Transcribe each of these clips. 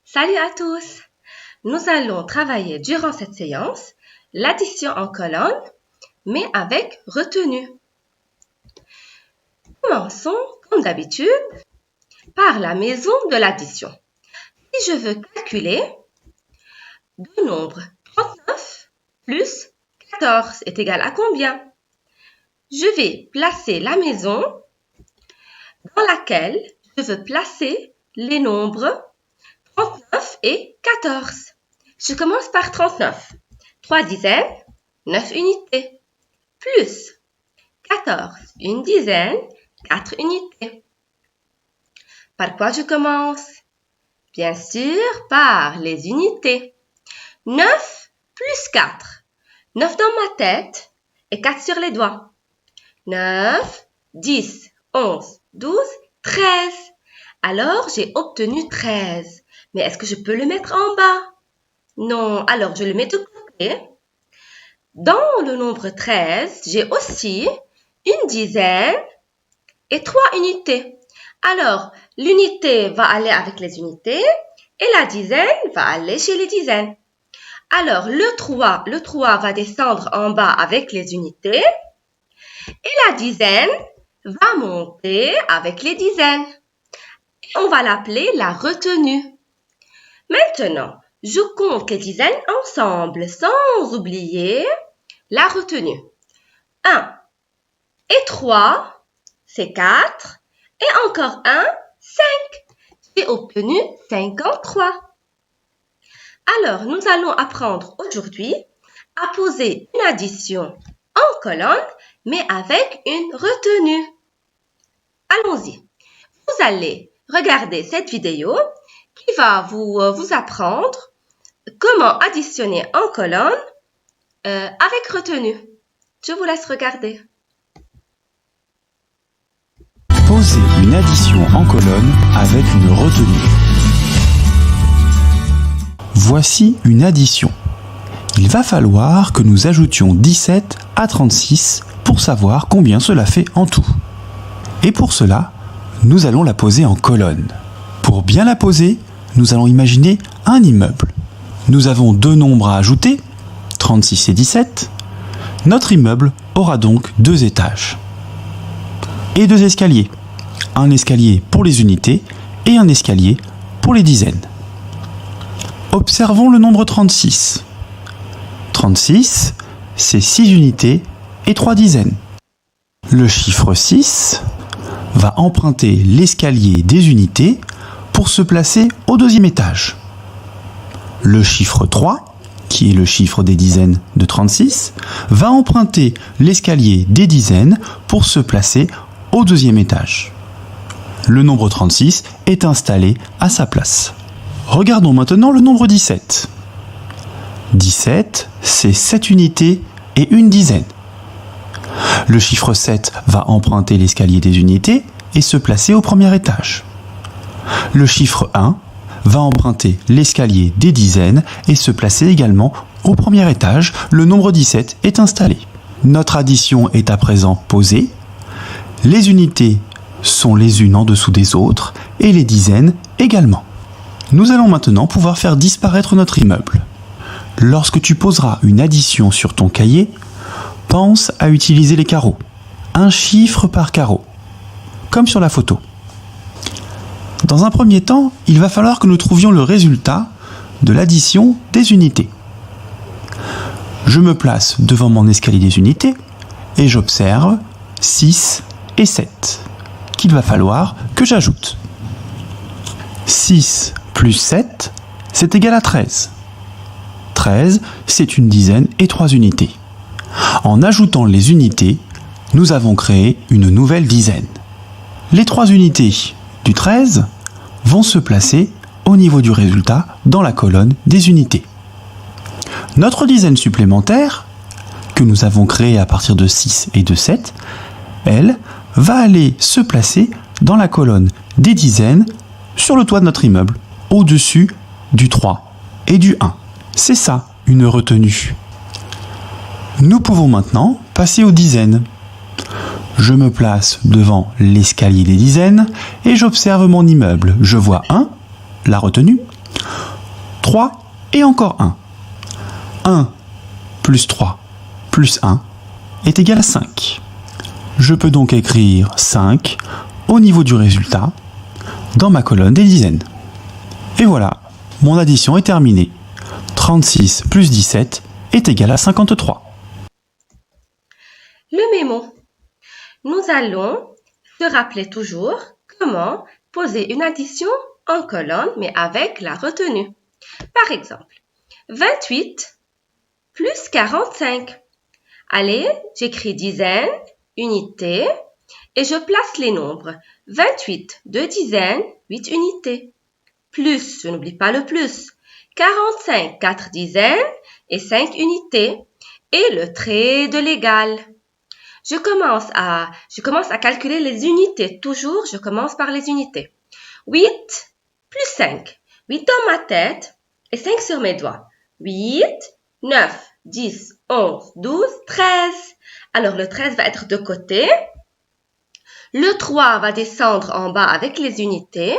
Salut à tous! Nous allons travailler durant cette séance l'addition en colonne, mais avec retenue. Commençons, comme d'habitude, par la maison de l'addition. Si je veux calculer deux nombres, 39 plus 14 est égal à combien? Je vais placer la maison dans laquelle je veux placer les nombres 39 et 14. Je commence par 39. 3 dizaines, 9 unités. Plus 14, une dizaine, 4 unités. Par quoi je commence? Bien sûr, par les unités. 9 plus 4. 9 dans ma tête et 4 sur les doigts. 9, 10, 11, 12, 13. Alors, j'ai obtenu 13. Mais est-ce que je peux le mettre en bas? Non, alors je le mets de côté. Dans le nombre 13, j'ai aussi une dizaine et 3 unités. Alors, l'unité va aller avec les unités et la dizaine va aller chez les dizaines. Alors, le 3 va descendre en bas avec les unités et la dizaine va monter avec les dizaines. Et on va l'appeler la retenue. Maintenant, je compte les dizaines ensemble sans oublier la retenue. 1 et 3, c'est 4. Et encore 1, 5. J'ai obtenu 53. Alors, nous allons apprendre aujourd'hui à poser une addition en colonne, mais avec une retenue. Allons-y. Vous allez regarder cette vidéo qui va vous apprendre comment additionner en colonne avec retenue. Je vous laisse regarder. Poser une addition en colonne avec une retenue. Voici une addition. Il va falloir que nous ajoutions 17 à 36 pour savoir combien cela fait en tout. Et pour cela, nous allons la poser en colonne. Pour bien la poser, nous allons imaginer un immeuble. Nous avons deux nombres à ajouter, 36 et 17. Notre immeuble aura donc 2 étages. Et 2 escaliers. Un escalier pour les unités et un escalier pour les dizaines. Observons le nombre 36. 36, c'est 6 unités et 3 dizaines. Le chiffre 6 va emprunter l'escalier des unités pour se placer au 2e étage. Le chiffre 3, qui est le chiffre des dizaines de 36, va emprunter l'escalier des dizaines pour se placer au 2e étage. Le nombre 36 est installé à sa place. Regardons maintenant le nombre 17. 17, c'est 7 unités et une dizaine. Le chiffre 7 va emprunter l'escalier des unités et se placer au 1er étage. Le chiffre 1 va emprunter l'escalier des dizaines et se placer également au 1er étage. Le nombre 17 est installé. Notre addition est à présent posée. Les unités sont les unes en dessous des autres et les dizaines également. Nous allons maintenant pouvoir faire disparaître notre immeuble. Lorsque tu poseras une addition sur ton cahier, pense à utiliser les carreaux. Un chiffre par carreau, comme sur la photo. Dans un premier temps, il va falloir que nous trouvions le résultat de l'addition des unités. Je me place devant mon escalier des unités et j'observe 6 et 7, qu'il va falloir que j'ajoute. 6 plus 7, c'est égal à 13. 13, c'est une dizaine et 3 unités. En ajoutant les unités, nous avons créé une nouvelle dizaine. Les 3 unités du 13 vont se placer au niveau du résultat dans la colonne des unités. Notre dizaine supplémentaire, que nous avons créée à partir de 6 et de 7, elle va aller se placer dans la colonne des dizaines sur le toit de notre immeuble, au-dessus du 3 et du 1. C'est ça, une retenue. Nous pouvons maintenant passer aux dizaines. Je me place devant l'escalier des dizaines et j'observe mon immeuble. Je vois 1, la retenue. 3 et encore 1. 1 plus 3 plus 1 est égal à 5. Je peux donc écrire 5 au niveau du résultat dans ma colonne des dizaines. Et voilà, mon addition est terminée. 36 plus 17 est égal à 53. Le mémo. Nous allons se rappeler toujours comment poser une addition en colonne, mais avec la retenue. Par exemple, 28 plus 45. Allez, j'écris dizaines, unités, et je place les nombres. 28, 2 dizaines, 8 unités. Plus, je n'oublie pas le plus. 45, 4 dizaines et 5 unités. Et le trait de l'égal. Je commence à calculer les unités. Toujours, je commence par les unités. 8 plus 5. 8 dans ma tête et 5 sur mes doigts. 8, 9, 10, 11, 12, 13. Alors, le 13 va être de côté. Le 3 va descendre en bas avec les unités.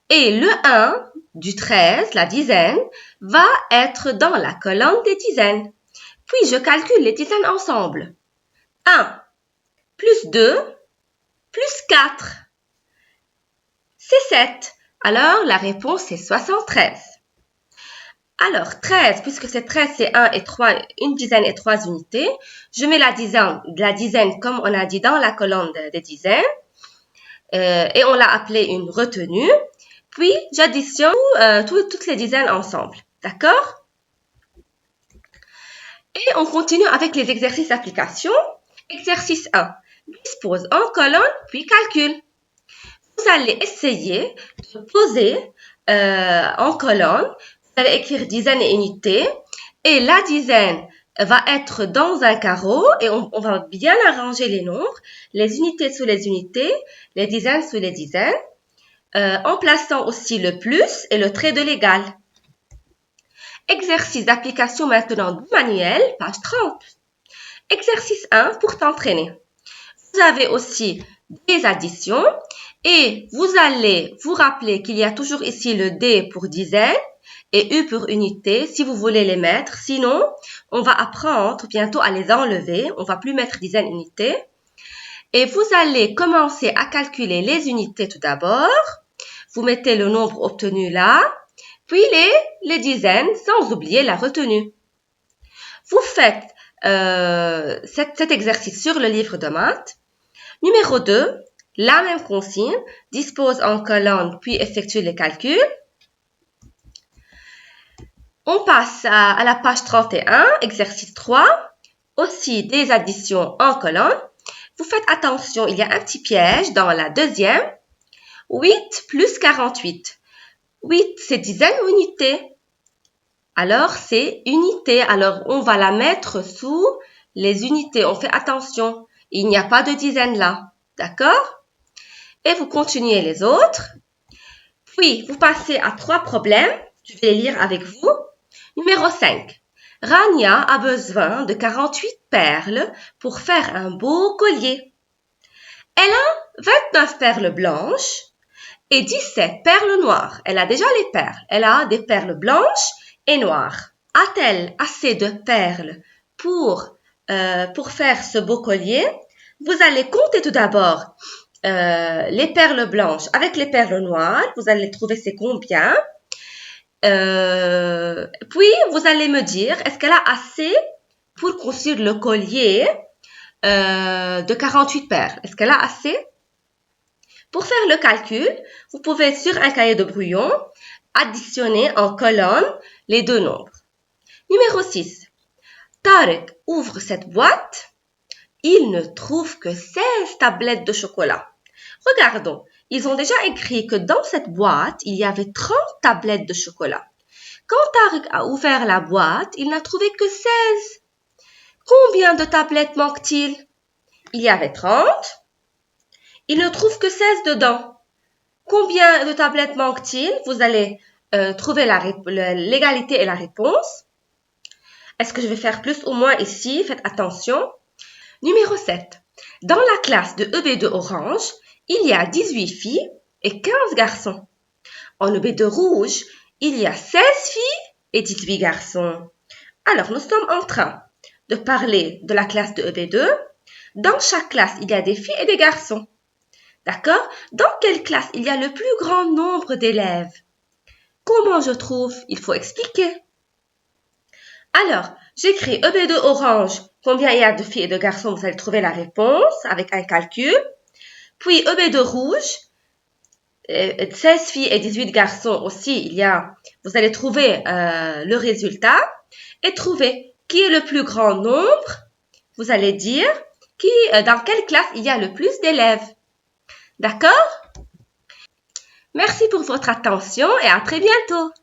Et le 1 du 13, la dizaine, va être dans la colonne des dizaines. Puis, je calcule les dizaines ensemble. 1 plus 2 plus 4. C'est 7. Alors, la réponse est 73. Alors, 13, puisque c'est 13, c'est 1 et 3, une dizaine et 3 unités. Je mets la dizaine, comme on a dit, dans la colonne des dizaines. Et on l'a appelée une retenue. Puis, j'additionne toutes les dizaines ensemble. D'accord? Et on continue avec les exercices d'application. Exercice 1. Dispose en colonne, puis calcule. Vous allez essayer de poser en colonne. Vous allez écrire dizaines et unités. Et la dizaine va être dans un carreau. Et on va bien arranger les nombres. Les unités sous les unités. Les dizaines sous les dizaines. En plaçant aussi le plus et le trait de l'égal. Exercice d'application maintenant du manuel, page 30. Exercice 1 pour t'entraîner. Vous avez aussi des additions et vous allez vous rappeler qu'il y a toujours ici le D pour dizaine et U pour unité si vous voulez les mettre. Sinon, on va apprendre bientôt à les enlever. On ne va plus mettre dizaines unités. Et vous allez commencer à calculer les unités tout d'abord. Vous mettez le nombre obtenu là, puis les dizaines sans oublier la retenue. Vous faites cet exercice sur le livre de maths. Numéro 2, la même consigne, dispose en colonne puis effectue les calculs. On passe à la page 31, exercice 3, aussi des additions en colonne. Vous faites attention, il y a un petit piège dans la deuxième. 8 plus 48. 8, c'est dizaines ou unités? Alors, c'est unité. Alors, on va la mettre sous les unités. On fait attention. Il n'y a pas de dizaines là. D'accord? Et vous continuez les autres. Puis, vous passez à 3 problèmes. Je vais les lire avec vous. Numéro 5. Rania a besoin de 48 perles pour faire un beau collier. Elle a 29 perles blanches et 17 perles noires. Elle a déjà les perles. Elle a des perles blanches et noires. A-t-elle assez de perles pour faire ce beau collier? Vous allez compter tout d'abord les perles blanches avec les perles noires. Vous allez trouver c'est combien. Puis, vous allez me dire, est-ce qu'elle a assez pour construire le collier de 48 perles? Est-ce qu'elle a assez? Pour faire le calcul, vous pouvez sur un cahier de brouillon additionner en colonne les deux nombres. Numéro 6. Tarek ouvre cette boîte. Il ne trouve que 16 tablettes de chocolat. Regardons, ils ont déjà écrit que dans cette boîte, il y avait 30 tablettes de chocolat. Quand Tarek a ouvert la boîte, il n'a trouvé que 16. Combien de tablettes manque-t-il? Il y avait 30. Il ne trouve que 16 dedans. Combien de tablettes manque-t-il? Vous allez trouver l'égalité et la réponse. Est-ce que je vais faire plus ou moins ici? Faites attention. Numéro 7. Dans la classe de EB2 orange, il y a 18 filles et 15 garçons. En EB2 rouge, il y a 16 filles et 18 garçons. Alors, nous sommes en train de parler de la classe de EB2. Dans chaque classe, il y a des filles et des garçons. D'accord? Dans quelle classe il y a le plus grand nombre d'élèves? Comment je trouve? Il faut expliquer. Alors, j'écris EB2 orange. Combien il y a de filles et de garçons? Vous allez trouver la réponse avec un calcul. Puis EB2 rouge. 16 filles et 18 garçons aussi, vous allez trouver le résultat et trouver qui est le plus grand nombre. Vous allez dire dans quelle classe il y a le plus d'élèves. D'accord? Merci pour votre attention et à très bientôt.